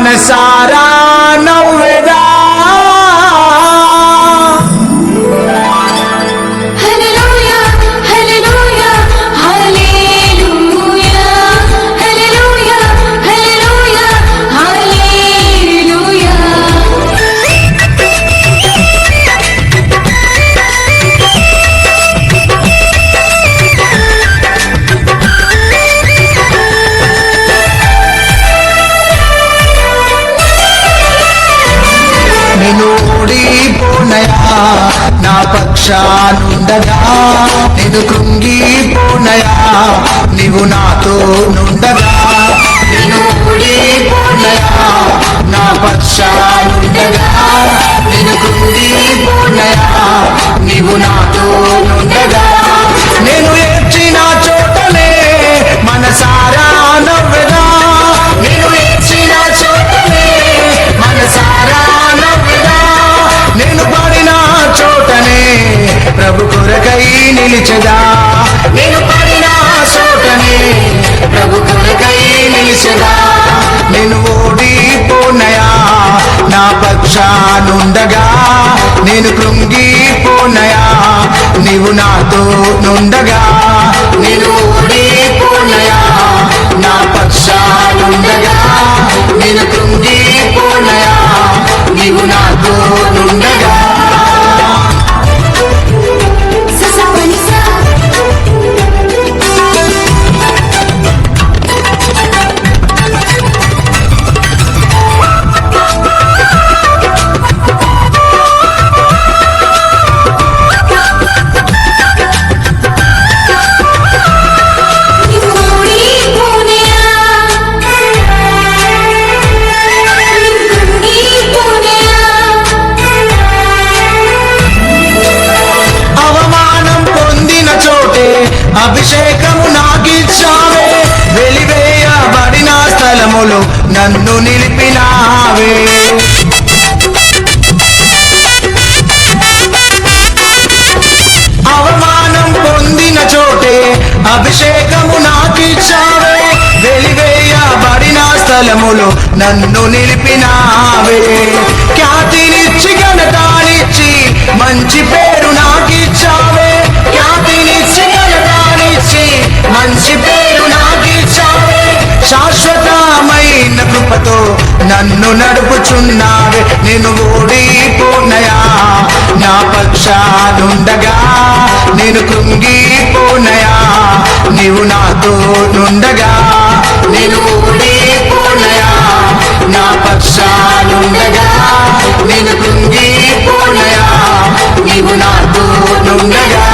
మనసారా నవ్వెదా నా పక్షానుండగా నేను కృంగిపోనయా నీవు నాతో నుండగా నేను ఓడిపోనయా నా పక్షానుండగా నేను కృంగిపోనయా నీవు నాతో నుండగా నేను ఏడ్చిన చోటనే మనసారా నవ్వెదా నేను ఏడ్చిన చోటనే మనసారా నవ్వెదా నేను పడిన చోటనే ప్రభు కొరకై నిలిచెదా నేను పడిన చోటనే ప్రభు కొరకై నిలిచెదా నేను ఓడిపోనయా నా పక్షానుండగా నేను కృంగిపోనయా నీవు నాతో నుండగా నేను ఓడిపోనయా నా పక్షానుండగా నేను కృంగిపోనయా నీవు నాతో నుండగా అభిషేకము నాకిచ్చావే వెలివేయబడిన స్థలములో నన్ను నిలిపినావే అవమానం పొందిన చోటే అభిషేకము నాకిచ్చావే వెలివేయబడిన స్థలములో నన్ను నిలిపినావే ఖ్యాతినిచ్చి ఘనతనిచ్చి మంచి పేరు నాకిచ్చావే ఖ్యాతినిచ్చి మంచి పేరు నాకిచ్చావే శాశ్వతమైన కృపతో నన్ను నడుపుచున్నావే నేను ఓడిపోనయా నా పక్షానుండగా నేను కృంగిపోనయా నీవు నాతో నుండగా నేను ఓడిపోనయా నా పక్షానుండగా నేను కృంగిపోనయా నీవు నాతో నుండగా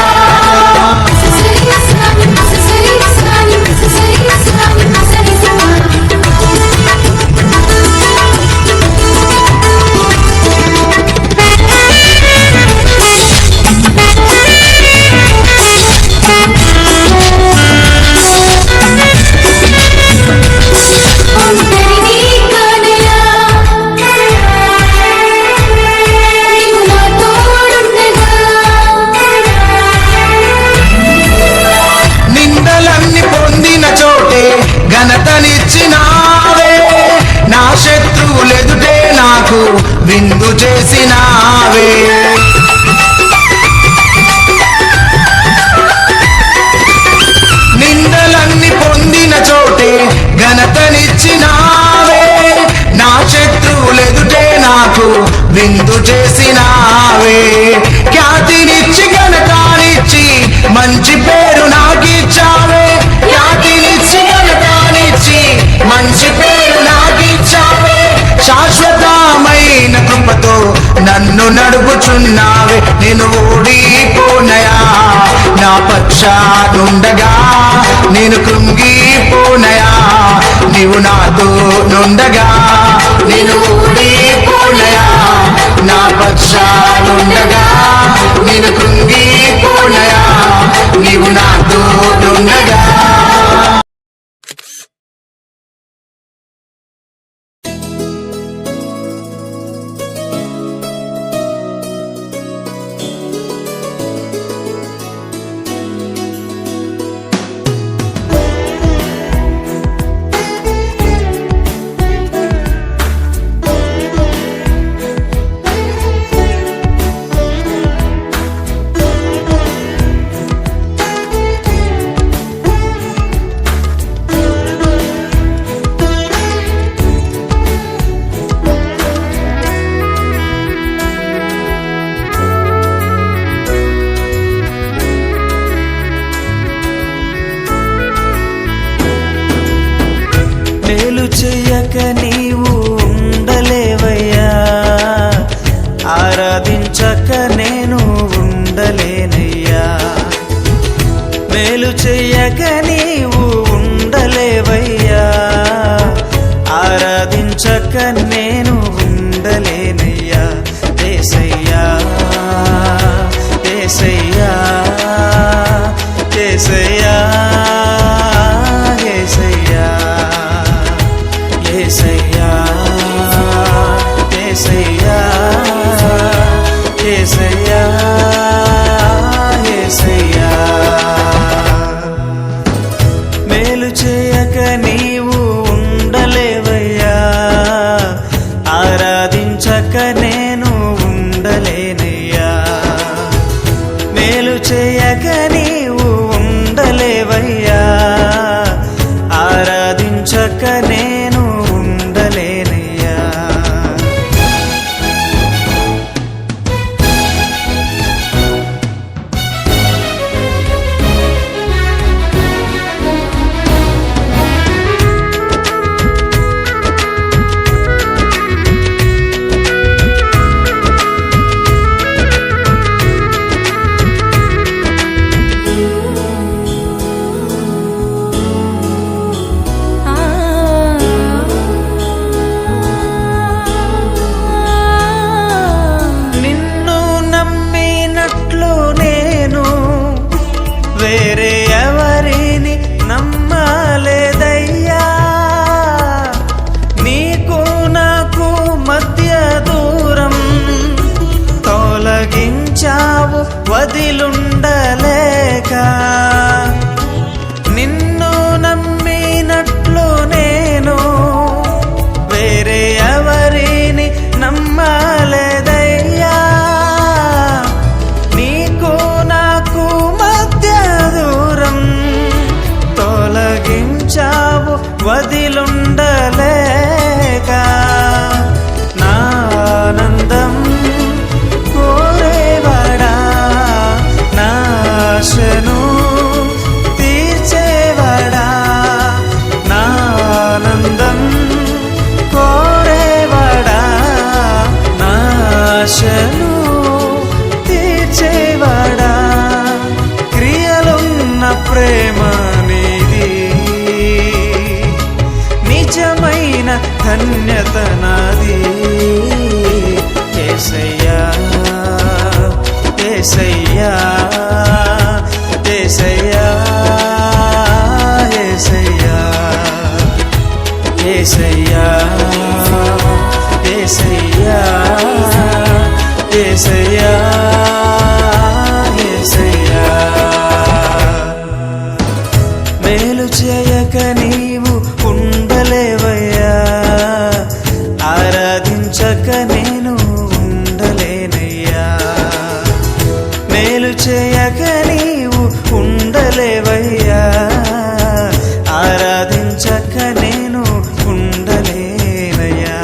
ఘనతనిచ్చినావే నా శత్రువులెదుటే నాకు విందు చేసినావే నిందలన్నీ పొందిన చోటే ఘనతనిచ్చినావే నా శత్రువులెదుటే నాకు విందు చేసినావే ఖ్యాతినిచ్చి ఘనతనిచ్చి మంచి పేరు నాకిచ్చావే ఖ్యాతినిచ్చి మంచి పేరు నాకిచ్చావే శాశ్వతమైన కృపతో నన్ను నడుపుచున్నావే నేను ఓడిపోనయా నా పక్షానుండగా నేను కృంగిపోనయా నీవు నాతో నుండగా నేను ఓడిపోనయా నా పక్షానుండగా నేను కృంగిపోనయా నీవు నాతో నుండగా మేలు చెయ్యక నీవు ఉండలేవయ్యా, ఆరాధించక నేను ఉండలేనయ్యా. మేలు చెయ్యక నీవు ఉండలేవయ్యా, ఆరాధించక నేను ఉండలేనయ్యా. యేసయ్యా యేసయ్యా యేసయ్యా యేసయ్యా యేసయ్యా యేసయ్యా యేసయ్యా యేసయ్యా. మేలు చేయక నీవు ఉండలేవయ్యా, ఆరాధించక నేను ఉండలేనయ్యా. మేలు చేయక నీవు ఉండలేవయ్యా, ఆరాధించక నేను ఉండలేనయ్యా. నిన్ను నమ్మినట్లు నేను వేరే ఎవరిని నమ్మలేదయ్యా. నీకు నాకు మధ్య దూరం తొలగించావు వదిలుండలేక. నిన్ను నమ్మినట్లు నేను వేరే ఎవరిని నమ్మలేదయ్యా. నీకు నాకు మధ్య దూరం తొలగించావు వదిలుండలేక. నా ఆనందం కోరేవాడా, నా ఆశను తీర్చేవాడా. నా ఆనందం కోరేవాడా, నా ఆశను తీర్చేవాడా. క్రియలున్న ప్రేమ నీది, నిజమైన ధన్యత నాది. యేసయ్యా యేసయ్యా యేసయ్యా యేసయ్యా యేసయ్యా యేసయ్యా యేసయ్యా యేసయ్యా. మేలు చేయక నీవు ఉండలేవయ్యా, ఆరాధించక నేను ఉండలేనయ్యా. మేలు చేయక నీవు ఉండలేవయ్యా, ఆరాధించక నేను ఉండలేనయ్యా.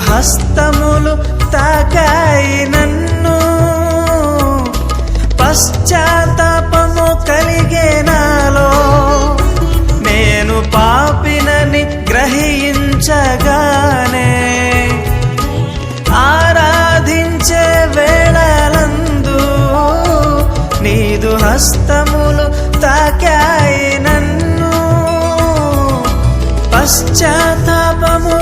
హస్తములు తాకాయి నన్ను, పశ్చాత్తాపము కలిగే నాలో. నేను పాపినని గ్రహించగానే ఆరాధించే వేళలందు నీదు హస్తములు తాకాయి నన్ను, పశ్చాత్తాపము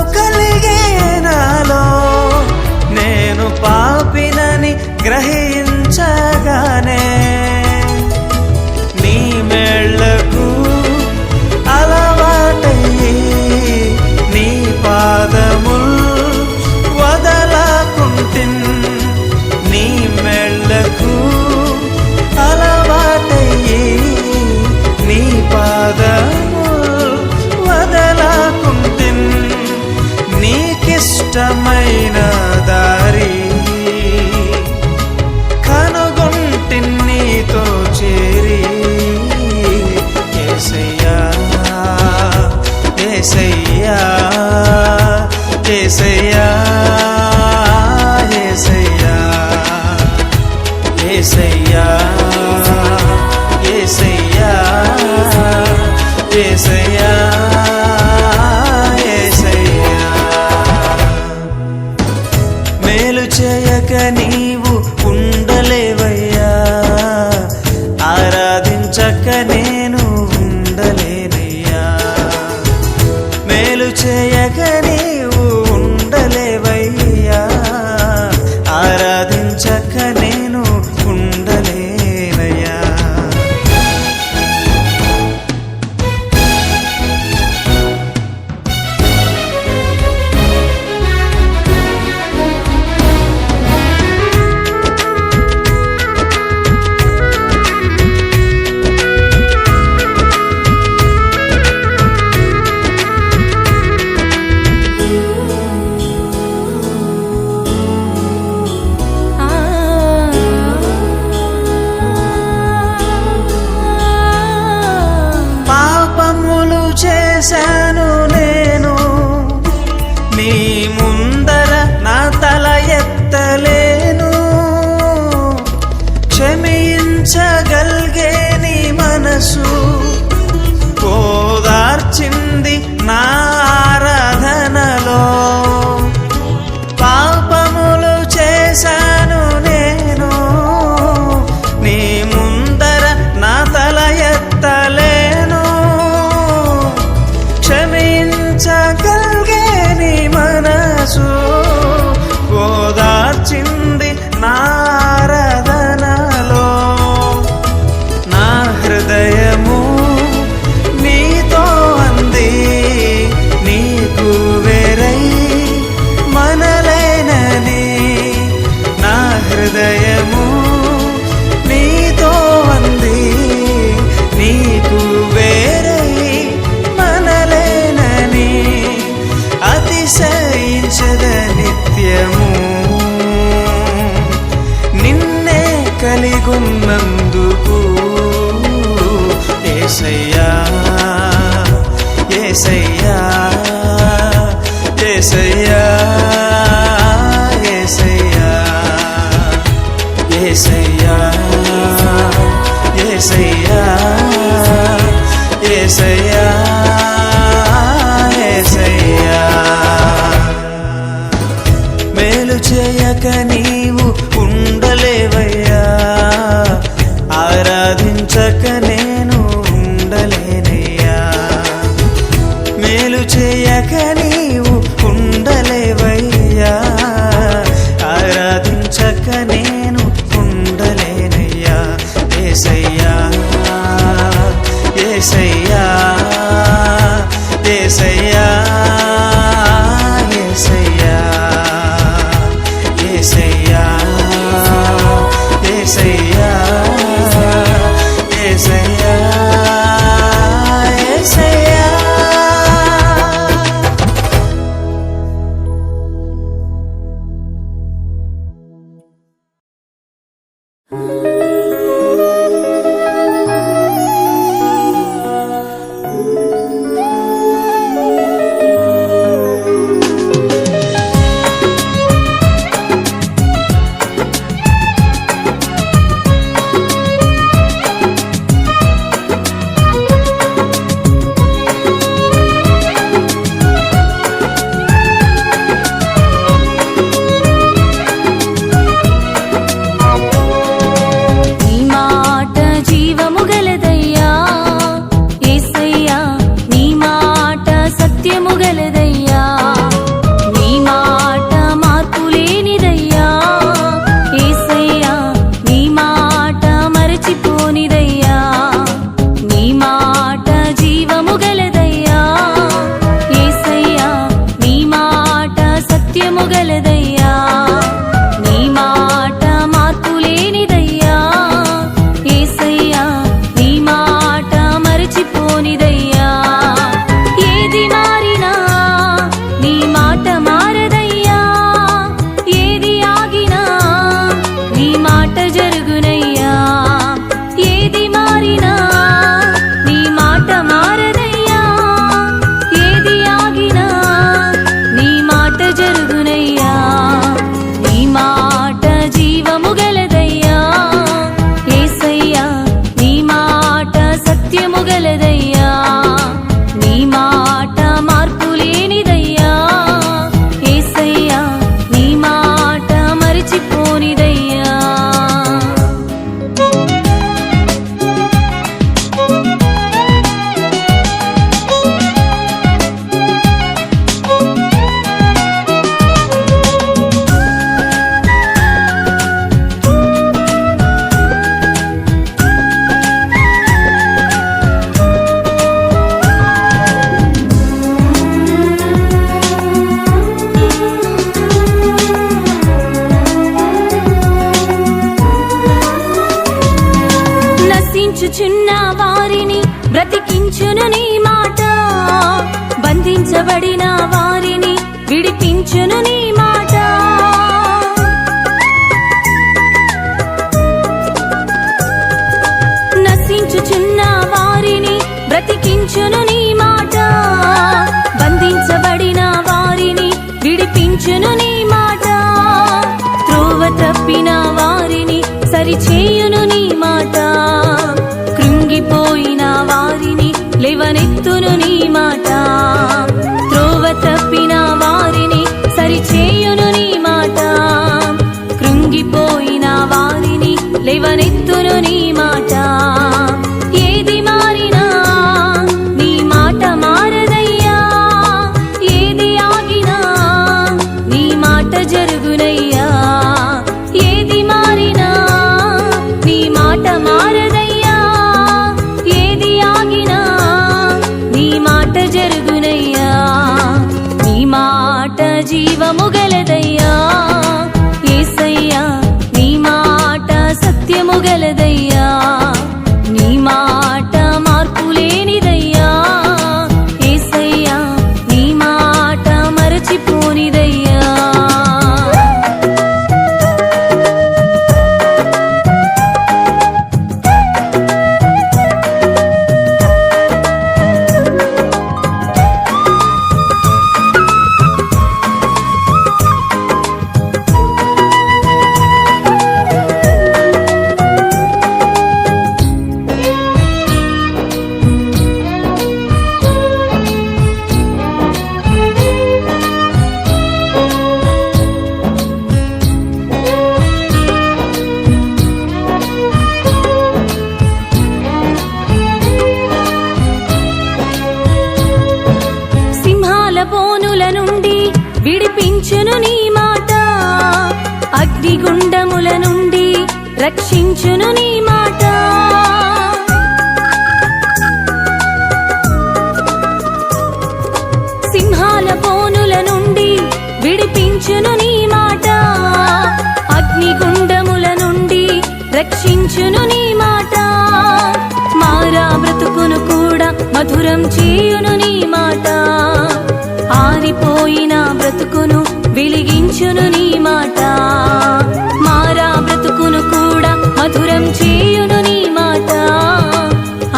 ఇష్టమైన దారి కనుగొంటి నీతో చేరి యేసయ్యా యేసయ్యా యేసయ్యా యేసయ్యా యేసయ్యా యేసయ్యా యేసయ్యా యేసయ్యా మేలు చేయక నీవు ఉండలేవయ్యా ఆరాధించక నేను ఉండలేనయ్యా మేలు చేయక నీవు ఉండలేవయ్యా ఆరాధించక నేను ఉండలేనయ్యా పాపములు చేశాను నేను నీ ముందర నా తల ఎత్తలేను క్షమించగలిగే నీ మనసు ఓదార్చింది నా ఆరాధనలో పాపములు చేశాను నేను నీ ముందర నా తల ఎత్తలేను క్షమించగలిగే నీ మనసు ఓదార్చింది నా ఆరాధనలో నా హృదయము నీతో అంది నీకు వేరై మనలేనని నా హృదయము నీతో అంది నీకు వేరై మనలేనని అతిశయించద నిత్యము నిన్నే కలిగున్నందుకు యేసయ్యా యేసయ్యా యేసయ్యా యేసయ్యా యేసయ్యా యేసయ్యా యేసయ్యా యేసయ్యా మేలు చేయక నీవు ఉండలేవయ్యా ఆరాధించక నేను ఉండలేనయ్యా మేలు చేయక నీవు ఉండలేవయ్యా ఆరాధించక నేను ఉండలేనయ్యా యేసయ్యా యేసయ్యా యేసయ్యా యేసయ్యా యేసయ్యా యేసయ్యా యేసయ్యా యేసయ్యా బంధించబడిన వారిని విడిపించును నీ మాట. నశించుచున్న వారిని బ్రతికించును నీ మాట. బంధించబడిన వారిని విడిపించును నీ మాట. త్రోవ తప్పిన వారిని సరిచేయును నీ మాట. కృంగిపోయిన వారిని లేవనెత్తును నీ మాట. త్రోవ తప్పిన వారిని సరిచేయును నీ మాట. కృంగిపోయిన వారిని లేవనెత్తును నీ మాట. ఏది మారినా నీ మాట మారదయ్యా. ఏది ఆగినా నీ మాట జరుగునయ్యా. ఏది మారినా నీ మాట మారదయ్యా. ఏది ఆగినా నీ మాట జరుగునయ్యా. నీ మాట జీవము గలదయ్యా యేసయ్యా. నీ మాట సత్యము గలదయ్యా. నీ మాట మార్పు లేనిదయ్యా యేసయ్యా. నీ మాట మరచిపోనిదయ్యా. బోనుల నుండి విడిపించును నీ మాట. అగ్నిగుండముల నుండి రక్షించును నీ మాట. సింహాల బోనుల నుండి విడిపించును నీ మాట. అగ్నిగుండముల నుండి రక్షించును నీ మాట. మారా బ్రతుకును కూడా మధురం చేయును నీ మాట. ఆరిపోయిన బ్రతుకును వెలిగించును నీ మాట. మారా బ్రతుకును కూడా మధురం చేయును నీ మాట.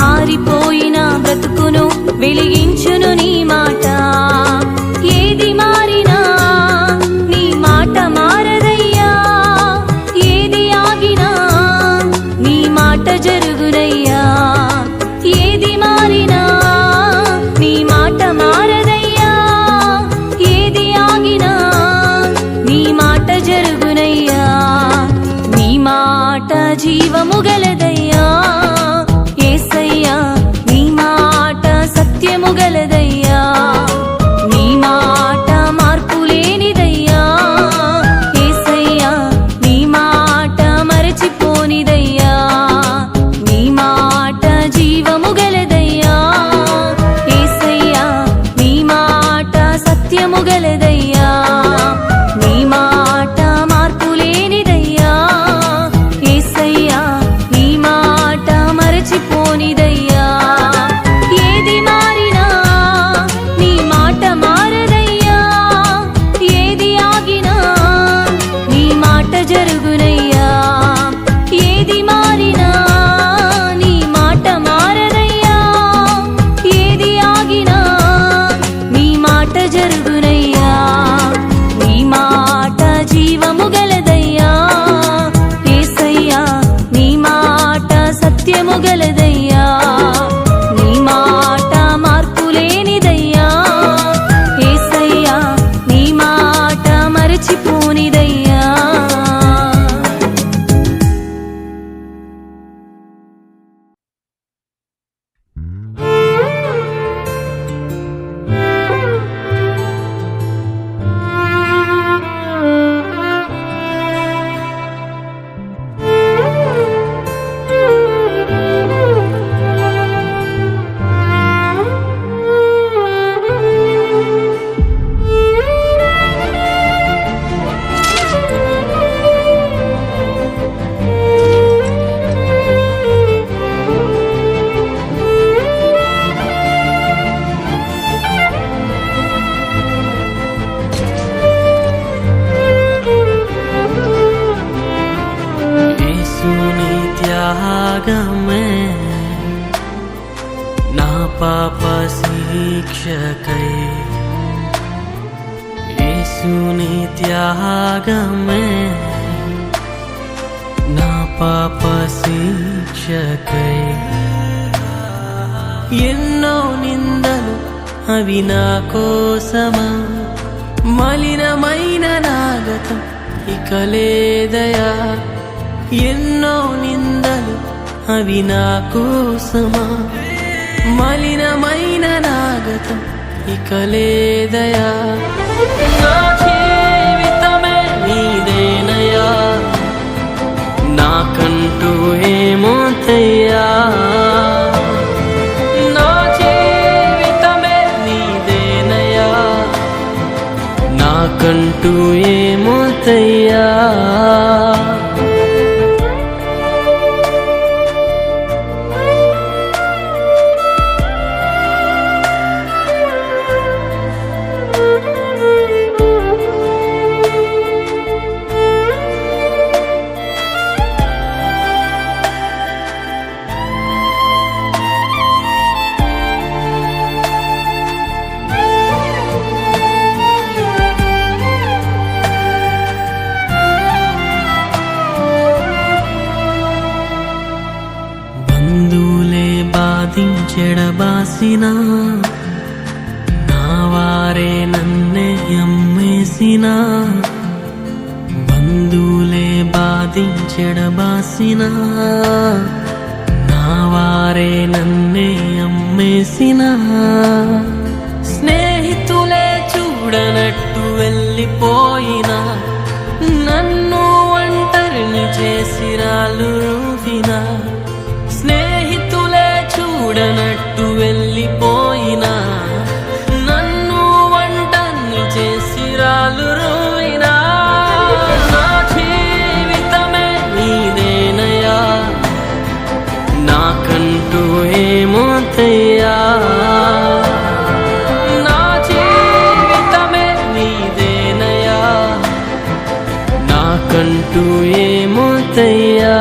ఆరిపోయిన బ్రతుకును వెలిగించును నీ మాట. ఏది మారినా నీ మాట మారదయ్యా. ఏది ఆగినా నీ మాట జరుగునయ్యా. ఏది మారినా త్యాగమే నా పాప శిక్షకై యేసుని త్యాగమే నా పాప శిక్షకై ఎన్నో నిందలు అవి నా కోసమా మలినమైన నాగతం ఇక లేదయా ఎన్నో నిందలు అవి నా కోసమా మలినమైన నాగతం ఇక లేదయా నా జీవితమే నీదేనయా నాకంటూ ఏమోతయ్యా నా జీవితమే నీదేనయా నాకంటూ ఏమోతయ్యా చెడబాసిన నా వారే నన్నే అమ్మేసిన బంధువులే బాధించెడబాసిన నా వారే నన్నే అమ్మేసిన స్నేహితులే చూడనట్టు వెళ్ళిపోయినా నన్ను ఒంటరిని చేసి రాళ్ళు రూపినా స్నేహితులే చూడనట్టు వెళ్ళిపోయినా నన్ను ఒంటరిని చేసి రాళ్ళు రూపినా నా జీవితమే నీదేనయా నాకంటూ ఏమోతయ్యా నా జీవితమే నీదేనయా నాకంటూ ఏమోతయ్యా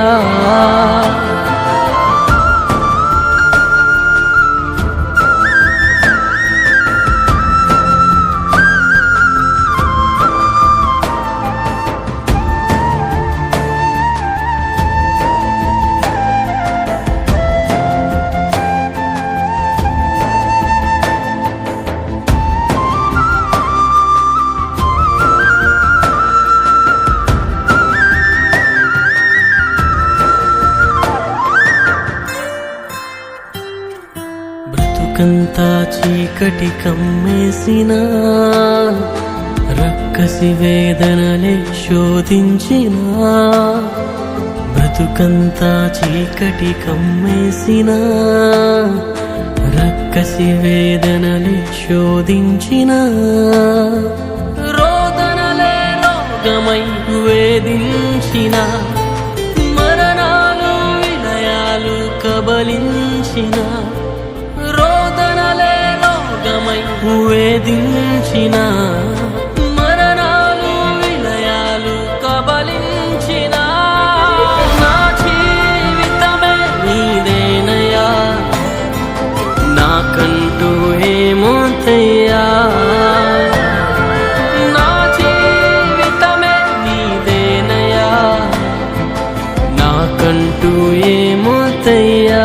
బ్రతుకంతా చీకటి కమ్మేసిన రక్కసి వేదనలే శోధించిన బ్రతుకంతా చీకటి కమ్మేసిన రక్కసి వేదనలే శోధించిన రోదనలే రోగమై వేధించిన మరణాలు విలయాలు కబలించిన రోదనలే రోగమై వేధించిన మరణాలు విలయాలు కబలించిన నా జీవితమే నీదేనయా నాకంటూ ఏమోతయ్యా నా జీవితమే నీదేనయా నాకంటూ ఏమోతయ్యా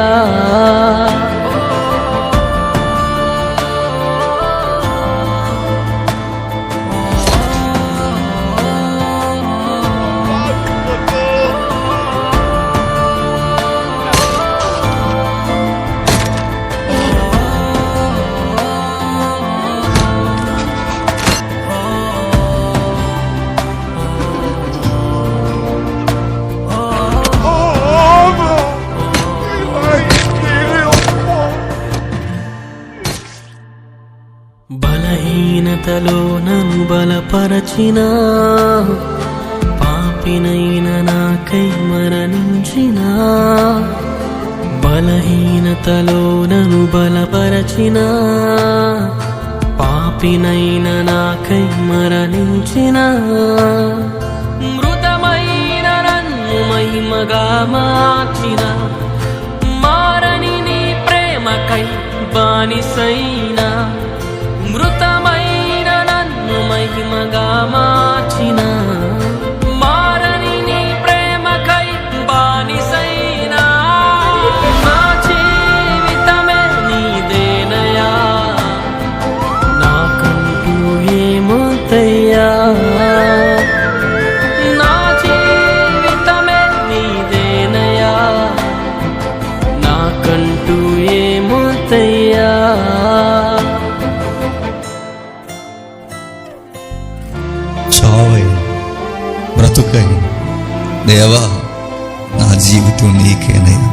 బలహీనతలో నన్ను బలపరచిన పాపినైన నాకై మరణించిన బలహీనతలో నన్ను బలపరచిన పాపినైన నాకై మరణించిన మృతమైన నన్ను మహిమగా మార్చిన ప్రేమకై బానిసైన మృతమైన నన్ను మహిమగా మార్చిన మారని నీ ప్రేమకై బానిసైన నా జీవితమే నీదేనయా నాకంటూ ఏమొద్దయ్యా నా జీవితమే నీదేనయా నాకంటూ ఏమొద్దయ్యా చావై బ్రతుకై దేవా నా జీవితం నీకేనయ్యా.